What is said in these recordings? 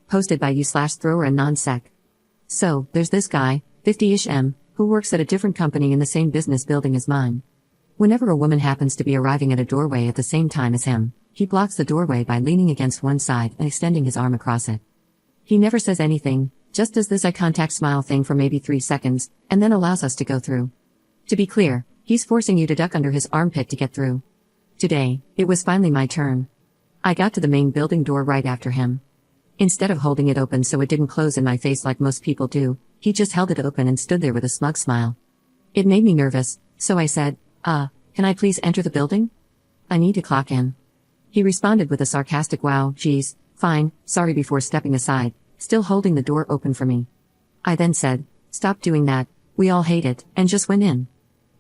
Posted by u/thrower and non-sec. So, there's this guy, 50-ish M, who works at a different company in the same business building as mine. Whenever a woman happens to be arriving at a doorway at the same time as him, he blocks the doorway by leaning against one side and extending his arm across it. He never says anything, just does this eye contact smile thing for maybe 3 seconds, and then allows us to go through. To be clear, he's forcing you to duck under his armpit to get through. Today, it was finally my turn. I got to the main building door right after him. Instead of holding it open so it didn't close in my face like most people do, he just held it open and stood there with a smug smile. It made me nervous, so I said, can I please enter the building? I need to clock in. He responded with a sarcastic wow, geez, fine, sorry before stepping aside, still holding the door open for me. I then said, stop doing that, we all hate it, and just went in.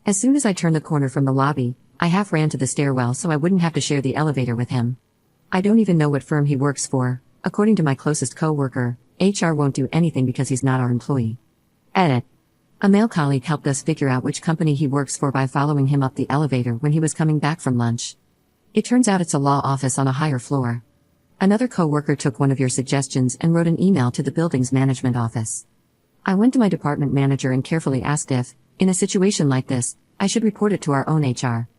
As soon as I turned the corner from the lobby, I half ran to the stairwell so I wouldn't have to share the elevator with him. I don't even know what firm he works for. According to my closest co-worker, HR won't do anything because he's not our employee. Edit. A male colleague helped us figure out which company he works for by following him up the elevator when he was coming back from lunch. It turns out it's a law office on a higher floor. Another co-worker took one of your suggestions and wrote an email to the building's management office. I went to my department manager and carefully asked if, in a situation like this, I should report it to our own HR.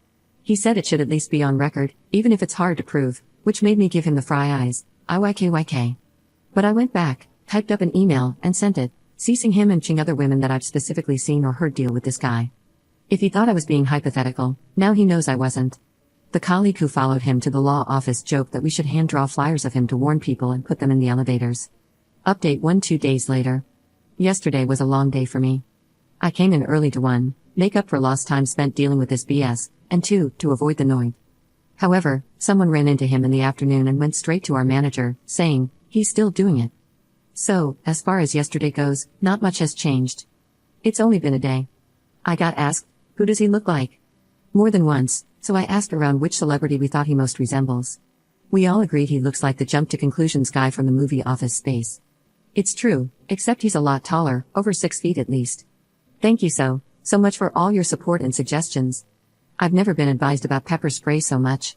He said it should at least be on record, even if it's hard to prove, which made me give him the fry eyes, IYKYK. But I went back, typed up an email, and sent it, ceasing him and other women that I've specifically seen or heard deal with this guy. If he thought I was being hypothetical, now he knows I wasn't. The colleague who followed him to the law office joked that we should hand draw flyers of him to warn people and put them in the elevators. Update 2 days later. Yesterday was a long day for me. I came in early to 1, make up for lost time spent dealing with this BS, and 2, to avoid the noise. However, someone ran into him in the afternoon and went straight to our manager, saying, he's still doing it. So, as far as yesterday goes, not much has changed. It's only been a day. I got asked, who does he look like? More than once, so I asked around which celebrity we thought he most resembles. We all agreed he looks like the jump to conclusions guy from the movie Office Space. It's true, except he's a lot taller, over 6 feet at least. Thank you so much for all your support and suggestions. I've never been advised about pepper spray so much.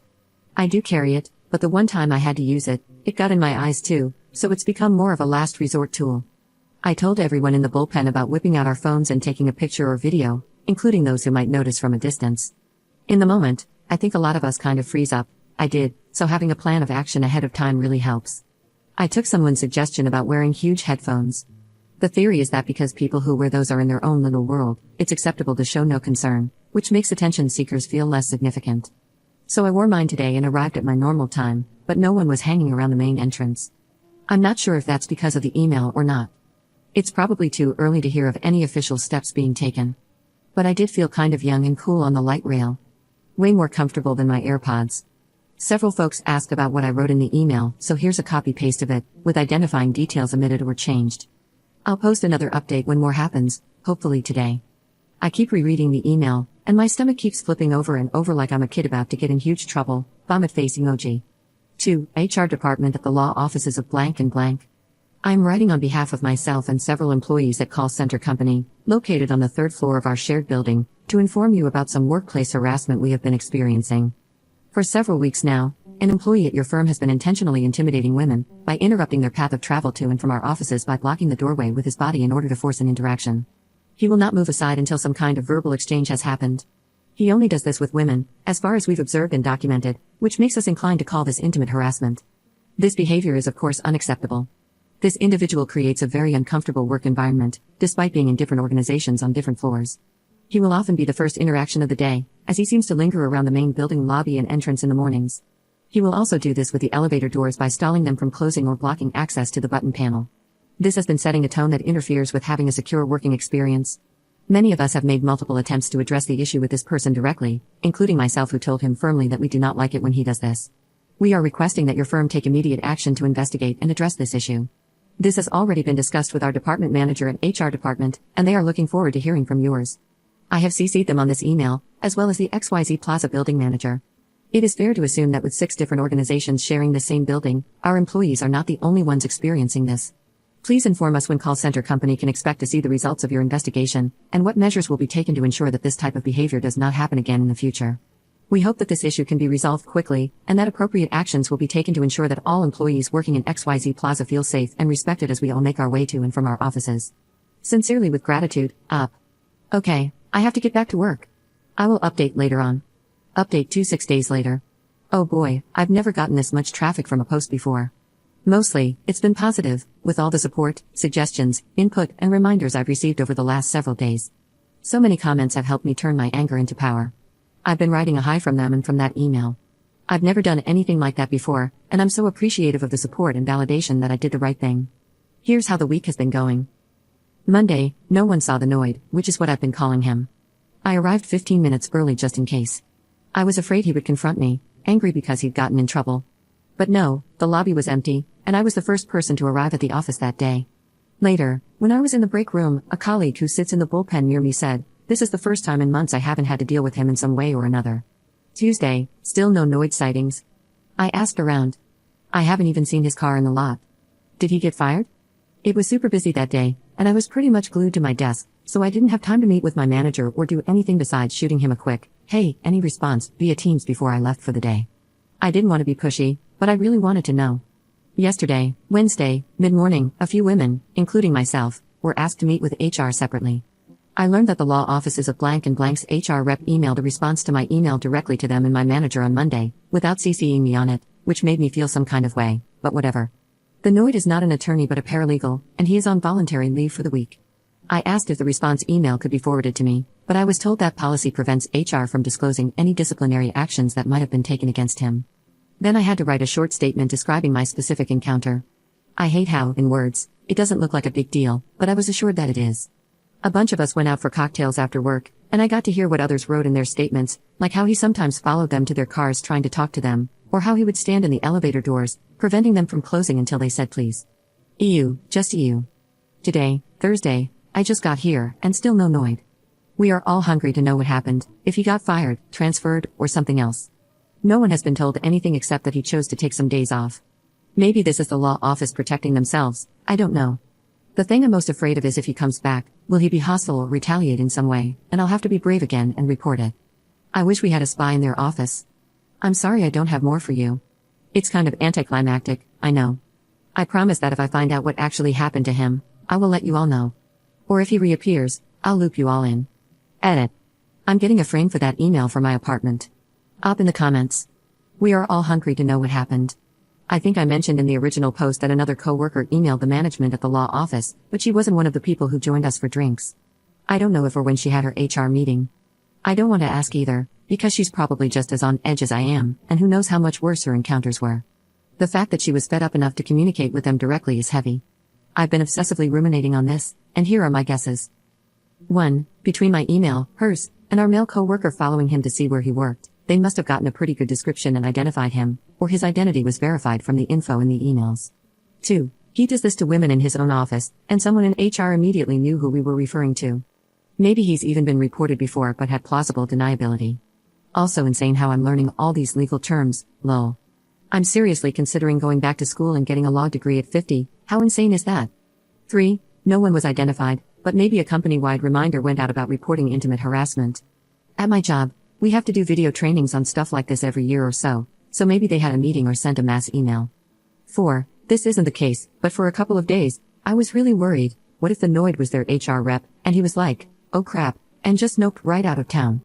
I do carry it, but the one time I had to use it, it got in my eyes too, so it's become more of a last resort tool. I told everyone in the bullpen about whipping out our phones and taking a picture or video, including those who might notice from a distance. In the moment, I think a lot of us kind of freeze up. I did, so having a plan of action ahead of time really helps. I took someone's suggestion about wearing huge headphones. The theory is that because people who wear those are in their own little world, it's acceptable to show no concern, which makes attention seekers feel less significant. So I wore mine today and arrived at my normal time, but no one was hanging around the main entrance. I'm not sure if that's because of the email or not. It's probably too early to hear of any official steps being taken. But I did feel kind of young and cool on the light rail. Way more comfortable than my AirPods. Several folks asked about what I wrote in the email, so here's a copy-paste of it, with identifying details omitted or changed. I'll post another update when more happens, hopefully today. I keep rereading the email, and my stomach keeps flipping over and over like I'm a kid about to get in huge trouble, vomit face emoji. 2. HR department at the law offices of blank and blank. I'm writing on behalf of myself and several employees at Call Center Company, located on the 3rd floor of our shared building, to inform you about some workplace harassment we have been experiencing. For several weeks now, an employee at your firm has been intentionally intimidating women by interrupting their path of travel to and from our offices by blocking the doorway with his body in order to force an interaction. He will not move aside until some kind of verbal exchange has happened. He only does this with women, as far as we've observed and documented, which makes us inclined to call this intimate harassment. This behavior is of course unacceptable. This individual creates a very uncomfortable work environment, despite being in different organizations on different floors. He will often be the first interaction of the day, as he seems to linger around the main building lobby and entrance in the mornings. He will also do this with the elevator doors by stalling them from closing or blocking access to the button panel. This has been setting a tone that interferes with having a secure working experience. Many of us have made multiple attempts to address the issue with this person directly, including myself, who told him firmly that we do not like it when he does this. We are requesting that your firm take immediate action to investigate and address this issue. This has already been discussed with our department manager and HR department, and they are looking forward to hearing from yours. I have CC'd them on this email, as well as the XYZ Plaza building manager. It is fair to assume that with 6 different organizations sharing the same building, our employees are not the only ones experiencing this. Please inform us when Call Center Company can expect to see the results of your investigation, and what measures will be taken to ensure that this type of behavior does not happen again in the future. We hope that this issue can be resolved quickly, and that appropriate actions will be taken to ensure that all employees working in XYZ Plaza feel safe and respected as we all make our way to and from our offices. Sincerely with gratitude, Up. Okay, I have to get back to work. I will update later on. Update 6 days later. Oh boy, I've never gotten this much traffic from a post before. Mostly, it's been positive, with all the support, suggestions, input, and reminders I've received over the last several days. So many comments have helped me turn my anger into power. I've been writing a hi from them and from that email. I've never done anything like that before, and I'm so appreciative of the support and validation that I did the right thing. Here's how the week has been going. Monday, no one saw the Noid, which is what I've been calling him. I arrived 15 minutes early just in case. I was afraid he would confront me, angry because he'd gotten in trouble. But no, the lobby was empty, and I was the first person to arrive at the office that day. Later, when I was in the break room, a colleague who sits in the bullpen near me said, "This is the first time in months I haven't had to deal with him in some way or another." Tuesday, still no Noid sightings. I asked around. I haven't even seen his car in the lot. Did he get fired? It was super busy that day, and I was pretty much glued to my desk, so I didn't have time to meet with my manager or do anything besides shooting him a quick, "Hey, any response?" via Teams before I left for the day. I didn't want to be pushy, but I really wanted to know. Yesterday, Wednesday, mid-morning, a few women, including myself, were asked to meet with HR separately. I learned that the law offices of blank and blank's HR rep emailed a response to my email directly to them and my manager on Monday, without CCing me on it, which made me feel some kind of way, but whatever. The Noid is not an attorney but a paralegal, and he is on voluntary leave for the week. I asked if the response email could be forwarded to me, but I was told that policy prevents HR from disclosing any disciplinary actions that might have been taken against him. Then I had to write a short statement describing my specific encounter. I hate how, in words, it doesn't look like a big deal, but I was assured that it is. A bunch of us went out for cocktails after work, and I got to hear what others wrote in their statements, like how he sometimes followed them to their cars trying to talk to them, or how he would stand in the elevator doors, preventing them from closing until they said please. Just EU. Today, Thursday, I just got here, and still no Noid. We are all hungry to know what happened, if he got fired, transferred, or something else. No one has been told anything except that he chose to take some days off. Maybe this is the law office protecting themselves, I don't know. The thing I'm most afraid of is if he comes back, will he be hostile or retaliate in some way, and I'll have to be brave again and report it. I wish we had a spy in their office. I'm sorry I don't have more for you. It's kind of anticlimactic, I know. I promise that if I find out what actually happened to him, I will let you all know. Or if he reappears, I'll loop you all in. Edit. I'm getting a frame for that email for my apartment. Up in the comments. We are all hungry to know what happened. I think I mentioned in the original post that another coworker emailed the management at the law office, but she wasn't one of the people who joined us for drinks. I don't know if or when she had her HR meeting. I don't want to ask either, because she's probably just as on edge as I am, and who knows how much worse her encounters were. The fact that she was fed up enough to communicate with them directly is heavy. I've been obsessively ruminating on this, and here are my guesses. 1. Between my email, hers, and our male coworker following him to see where he worked, they must have gotten a pretty good description and identified him, or his identity was verified from the info in the emails. 2. He does this to women in his own office, and someone in HR immediately knew who we were referring to. Maybe he's even been reported before but had plausible deniability. Also insane how I'm learning all these legal terms, lol. I'm seriously considering going back to school and getting a law degree at 50, how insane is that? 3. No one was identified, but maybe a company-wide reminder went out about reporting intimate harassment. At my job, we have to do video trainings on stuff like this every year or so maybe they had a meeting or sent a mass email. 4. This isn't the case, but for a couple of days, I was really worried. What if the Noid was their HR rep, and he was like, "Oh crap," and just noped right out of town?